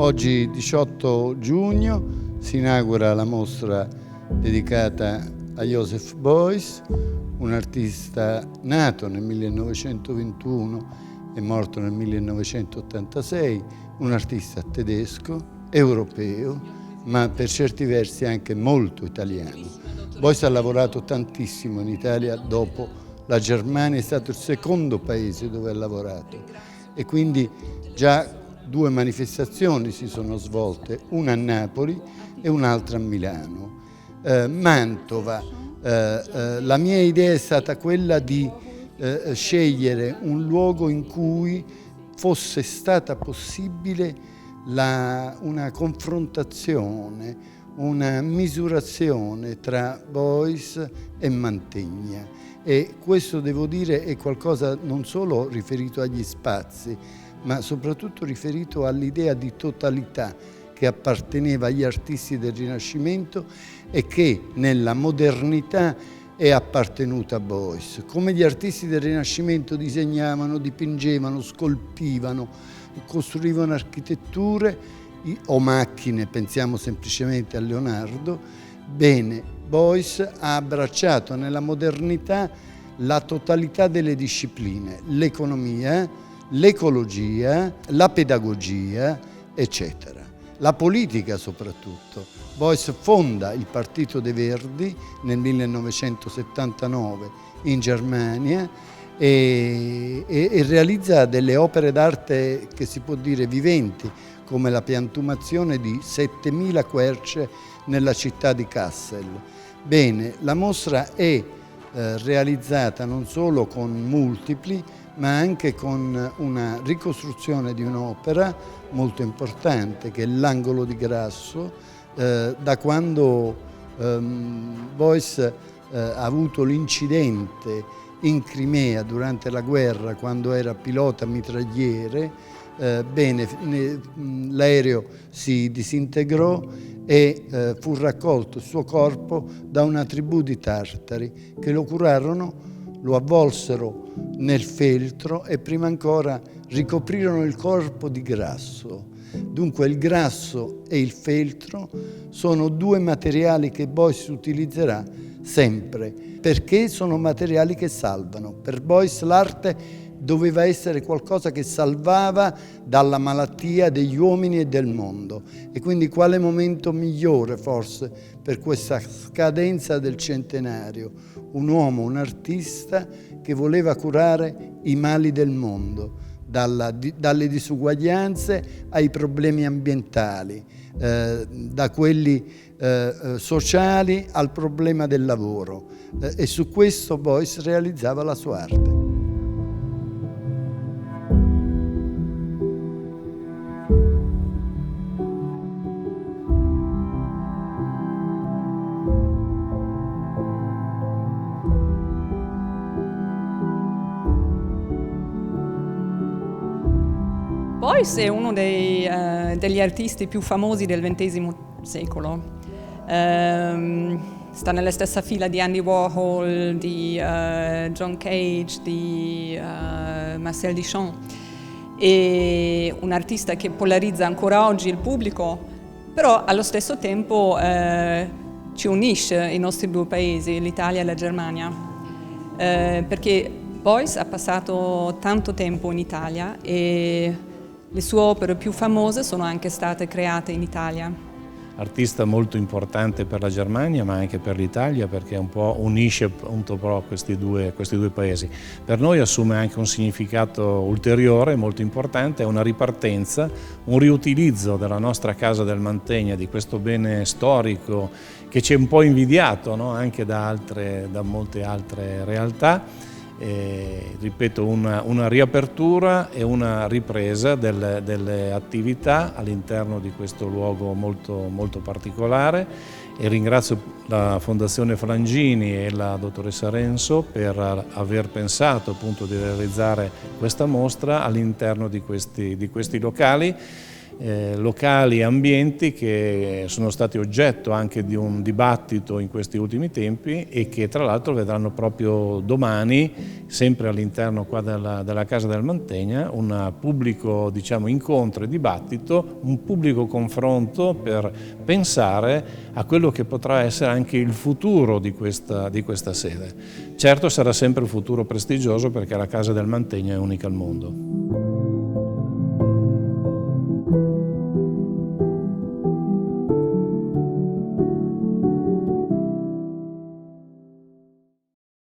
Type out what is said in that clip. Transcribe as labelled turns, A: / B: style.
A: Oggi 18 giugno si inaugura la mostra dedicata a Joseph Beuys, un artista nato nel 1921 e morto nel 1986, un artista tedesco, europeo, ma per certi versi anche molto italiano. Beuys ha lavorato tantissimo in Italia, dopo la Germania è stato il secondo paese dove ha lavorato e quindi già due manifestazioni si sono svolte, una a Napoli e un'altra a Milano. Mantova, la mia idea è stata quella di scegliere un luogo in cui fosse stata possibile una confrontazione, una misurazione tra Beuys e Mantegna, e questo devo dire è qualcosa non solo riferito agli spazi, ma soprattutto riferito all'idea di totalità che apparteneva agli artisti del Rinascimento e che nella modernità è appartenuta a Beuys. Come gli artisti del Rinascimento disegnavano, dipingevano, scolpivano, costruivano architetture o macchine, pensiamo semplicemente a Leonardo, bene, Beuys ha abbracciato nella modernità la totalità delle discipline, l'economia, l'ecologia, la pedagogia, eccetera. La politica soprattutto. Beuys fonda il Partito dei Verdi nel 1979 in Germania e realizza delle opere d'arte che si può dire viventi, come la piantumazione di 7.000 querce nella città di Kassel. Bene, la mostra è realizzata non solo con multipli, ma anche con una ricostruzione di un'opera molto importante che è l'Angolo di Grasso, da quando Beuys ha avuto l'incidente in Crimea durante la guerra, quando era pilota mitragliere. L'aereo si disintegrò e fu raccolto il suo corpo da una tribù di tartari che lo curarono, lo avvolsero nel feltro e prima ancora ricoprirono il corpo di grasso. Dunque il grasso e il feltro sono due materiali che Beuys utilizzerà sempre, perché sono materiali che salvano. Per Beuys l'arte doveva essere qualcosa che salvava dalla malattia degli uomini e del mondo. E quindi quale momento migliore forse per questa scadenza del centenario? Un uomo, un artista che voleva curare i mali del mondo, dalle disuguaglianze ai problemi ambientali, da quelli sociali al problema del lavoro. E su questo Beuys realizzava la sua arte.
B: Beuys è uno degli artisti più famosi del XX secolo. Sta nella stessa fila di Andy Warhol, di John Cage, di Marcel Duchamp. È un artista che polarizza ancora oggi il pubblico, però allo stesso tempo ci unisce i nostri due paesi, l'Italia e la Germania, perché Beuys ha passato tanto tempo in Italia e le sue opere più famose sono anche state create in Italia.
C: Artista molto importante per la Germania ma anche per l'Italia, perché un po' unisce appunto questi due paesi. Per noi assume anche un significato ulteriore molto importante, è una ripartenza, un riutilizzo della nostra casa del Mantegna, di questo bene storico che ci è un po' invidiato, no? Anche da molte altre realtà. Ripeto, una riapertura e una ripresa delle attività all'interno di questo luogo molto, molto particolare, e ringrazio la Fondazione Frangini e la dottoressa Renzo per aver pensato appunto di realizzare questa mostra all'interno di questi locali. locali e ambienti che sono stati oggetto anche di un dibattito in questi ultimi tempi e che tra l'altro vedranno proprio domani, sempre all'interno qua della Casa del Mantegna, un pubblico, diciamo, incontro e dibattito, un pubblico confronto per pensare a quello che potrà essere anche il futuro di questa sede. Certo sarà sempre un futuro prestigioso perché la Casa del Mantegna è unica al mondo.